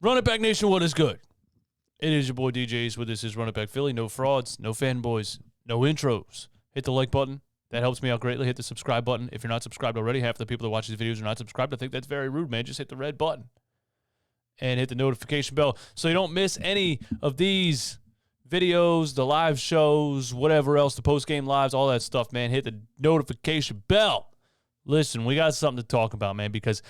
Run It Back Nation, what is good? It is your boy DJs with This Is Run It Back Philly. No frauds, no fanboys, no intros. Hit the like button. That helps me out greatly. Hit the subscribe button. If you're not subscribed already, half the people that watch these videos are not subscribed. I think that's very rude, man. Just hit the red button and hit the notification bell so you don't miss any of these videos, the live shows, whatever else, the post-game lives, all that stuff, man. Hit the notification bell. Listen, we got something to talk about, man, because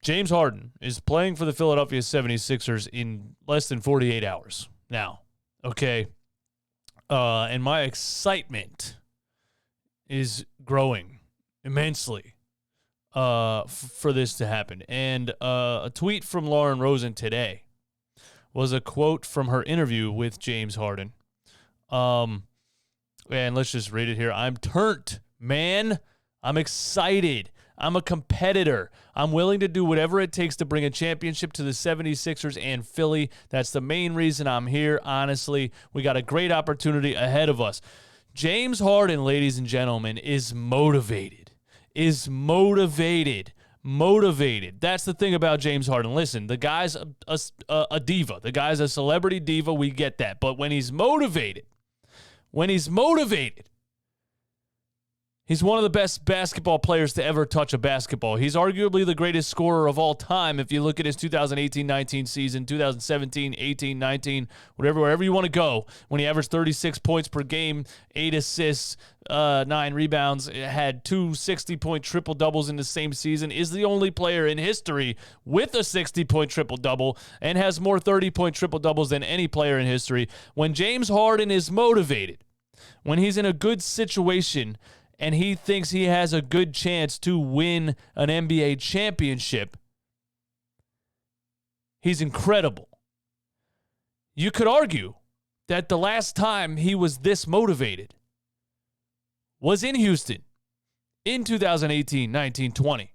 James Harden is playing for the Philadelphia 76ers in less than 48 hours now, okay? And my excitement is growing immensely for this to happen. And a tweet from Lauren Rosen today was a quote from her interview with James Harden. And let's just read it here. I'm turned, man. I'm excited. I'm a competitor. I'm willing to do whatever it takes to bring a championship to the 76ers and Philly. That's the main reason I'm here, honestly. We got a great opportunity ahead of us. James Harden, ladies and gentlemen, is motivated. Motivated. That's the thing about James Harden. Listen, the guy's a diva. The guy's a celebrity diva. We get that. But when he's motivated, he's one of the best basketball players to ever touch a basketball. He's arguably the greatest scorer of all time if you look at his 2018-19 season, 2017-18-19, wherever you want to go, when he averaged 36 points per game, 8 assists, 9 rebounds, had 2 60-point triple-doubles in the same season, is the only player in history with a 60-point triple-double and has more 30-point triple-doubles than any player in history. When James Harden is motivated, when he's in a good situation, and he thinks he has a good chance to win an NBA championship, he's incredible. You could argue that the last time he was this motivated was in Houston in 2018-19-20,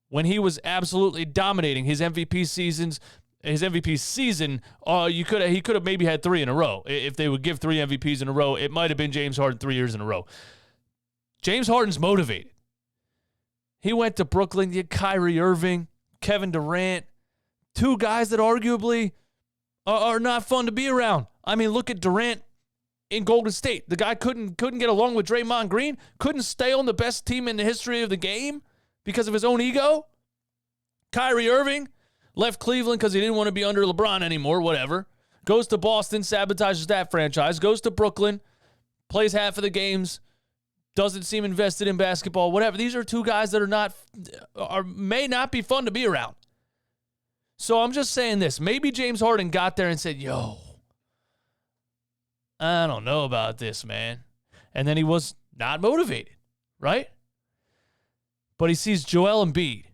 when he was absolutely dominating his MVP seasons. His MVP season, he could have maybe had 3 in a row. If they would give 3 MVPs in a row, it might have been James Harden 3 years in a row. James Harden's motivated. He went to Brooklyn. You had Kyrie Irving, Kevin Durant, 2 guys that arguably are not fun to be around. I mean, look at Durant in Golden State. The guy couldn't get along with Draymond Green, couldn't stay on the best team in the history of the game because of his own ego. Kyrie Irving left Cleveland because he didn't want to be under LeBron anymore, whatever. Goes to Boston, sabotages that franchise. Goes to Brooklyn, plays half of the games, doesn't seem invested in basketball, whatever. These are 2 guys that may not be fun to be around. So I'm just saying this. Maybe James Harden got there and said, yo, I don't know about this, man. And then he was not motivated, right? But he sees Joel Embiid.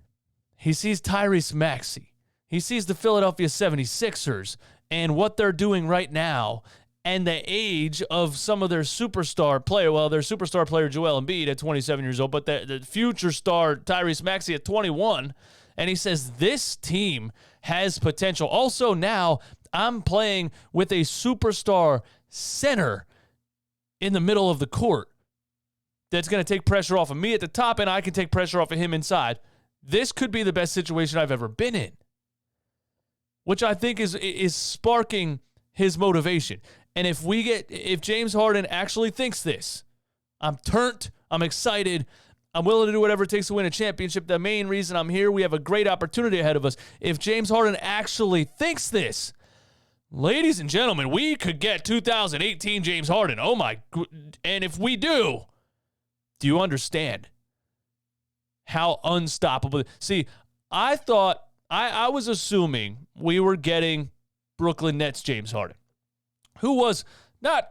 He sees Tyrese Maxey. He sees the Philadelphia 76ers and what they're doing right now, and the age of some of their superstar player. Well, their superstar player, Joel Embiid, at 27 years old, but the future star, Tyrese Maxey, at 21. And he says, this team has potential. Also, now I'm playing with a superstar center in the middle of the court that's going to take pressure off of me at the top, and I can take pressure off of him inside. This could be the best situation I've ever been in, which I think is sparking his motivation. And if James Harden actually thinks this, I'm turned, I'm excited, I'm willing to do whatever it takes to win a championship. The main reason I'm here, we have a great opportunity ahead of us. If James Harden actually thinks this, ladies and gentlemen, we could get 2018 James Harden. Oh my, and if we do you understand how unstoppable? See, I thought, I was assuming we were getting Brooklyn Nets James Harden, who was not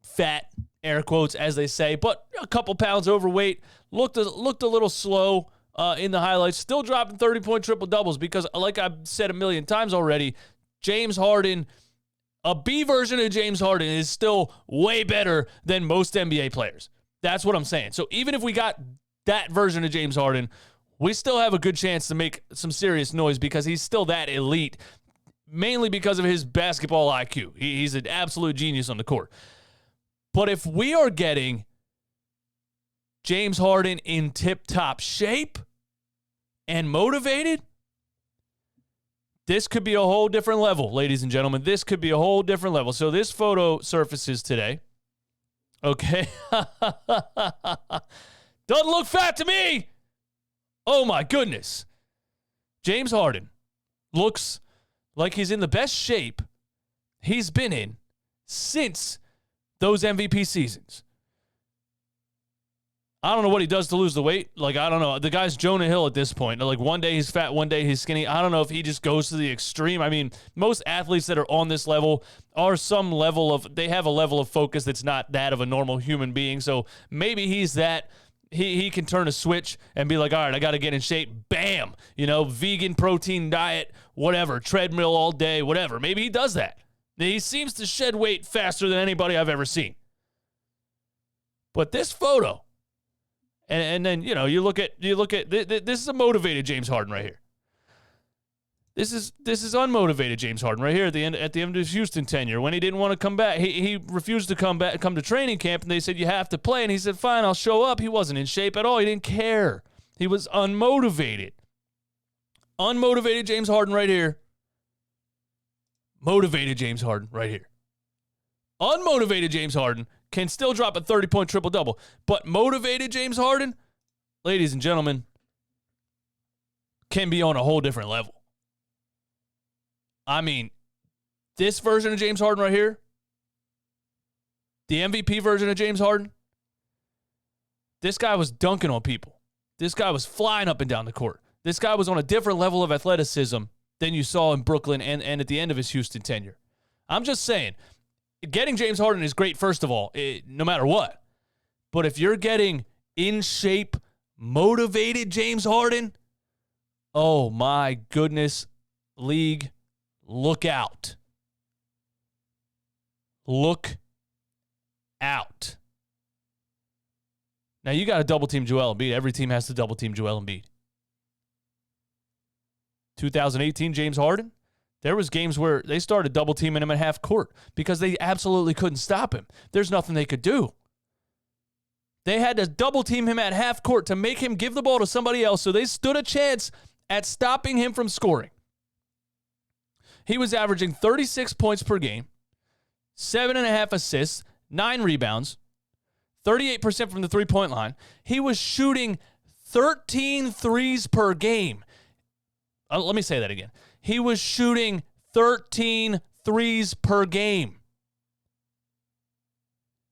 fat, air quotes, as they say, but a couple pounds overweight, looked a little slow in the highlights, still dropping 30-point triple-doubles because, like I've said a million times already, James Harden, a B version of James Harden is still way better than most NBA players. That's what I'm saying. So even if we got that version of James Harden, we still have a good chance to make some serious noise because he's still that elite, mainly because of his basketball IQ. He's an absolute genius on the court. But if we are getting James Harden in tip-top shape and motivated, This could be a whole different level, ladies and gentlemen. This could be a whole different level. So this photo surfaces today. Okay. Doesn't look fat to me. Oh, my goodness. James Harden looks like he's in the best shape he's been in since those MVP seasons. I don't know what he does to lose the weight. Like, I don't know. The guy's Jonah Hill at this point. Like, one day he's fat, one day he's skinny. I don't know if he just goes to the extreme. I mean, most athletes that are on this level are some level of, they have a level of focus that's not that of a normal human being. So maybe he's that. He can turn a switch and be like, all right, I got to get in shape. Bam. You know, vegan protein diet, whatever, treadmill all day, whatever. Maybe he does that. He seems to shed weight faster than anybody I've ever seen. But this photo, and then, you know, you look at this is a motivated James Harden right here. This is unmotivated James Harden right here at the end of his Houston tenure when he didn't want to come back. He refused to come to training camp, and they said you have to play, and he said fine, I'll show up. He wasn't in shape at all. He didn't care. He was unmotivated. Unmotivated James Harden right here. Motivated James Harden right here. Unmotivated James Harden can still drop a 30-point triple-double. But motivated James Harden, ladies and gentlemen, can be on a whole different level. I mean, this version of James Harden right here, the MVP version of James Harden, this guy was dunking on people. This guy was flying up and down the court. This guy was on a different level of athleticism than you saw in Brooklyn and at the end of his Houston tenure. I'm just saying, getting James Harden is great, first of all, no matter what. But if you're getting in shape, motivated James Harden, oh my goodness, league, look out. Look out. Now, you got to double team Joel Embiid. Every team has to double team Joel Embiid. 2018, James Harden, there was games where they started double teaming him at half court because they absolutely couldn't stop him. There's nothing they could do. They had to double team him at half court to make him give the ball to somebody else, so they stood a chance at stopping him from scoring. He was averaging 36 points per game, 7.5 assists, 9 rebounds, 38% from the three-point line. He was shooting 13 threes per game. Let me say that again. He was shooting 13 threes per game.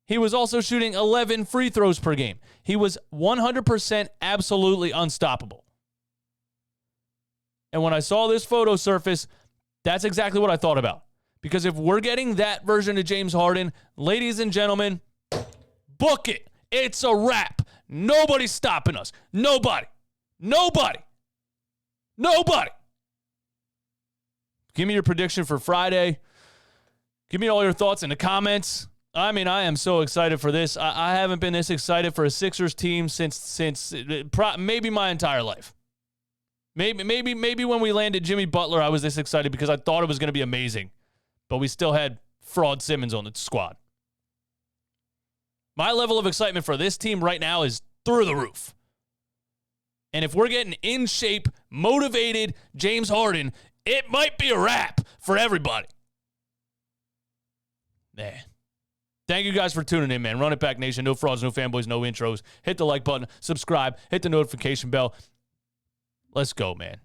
He was also shooting 11 free throws per game. He was 100% absolutely unstoppable. And when I saw this photo surface, that's exactly what I thought about. Because if we're getting that version of James Harden, ladies and gentlemen, book it. It's a wrap. Nobody's stopping us. Nobody. Give me your prediction for Friday. Give me all your thoughts in the comments. I mean, I am so excited for this. I haven't been this excited for a Sixers team since maybe my entire life. Maybe when we landed Jimmy Butler, I was this excited because I thought it was going to be amazing. But we still had fraud Simmons on the squad. My level of excitement for this team right now is through the roof. And if we're getting in shape, motivated James Harden, it might be a wrap for everybody. Man. Thank you guys for tuning in, man. Run It Back Nation. No frauds, no fanboys, no intros. Hit the like button. Subscribe. Hit the notification bell. Let's go, man.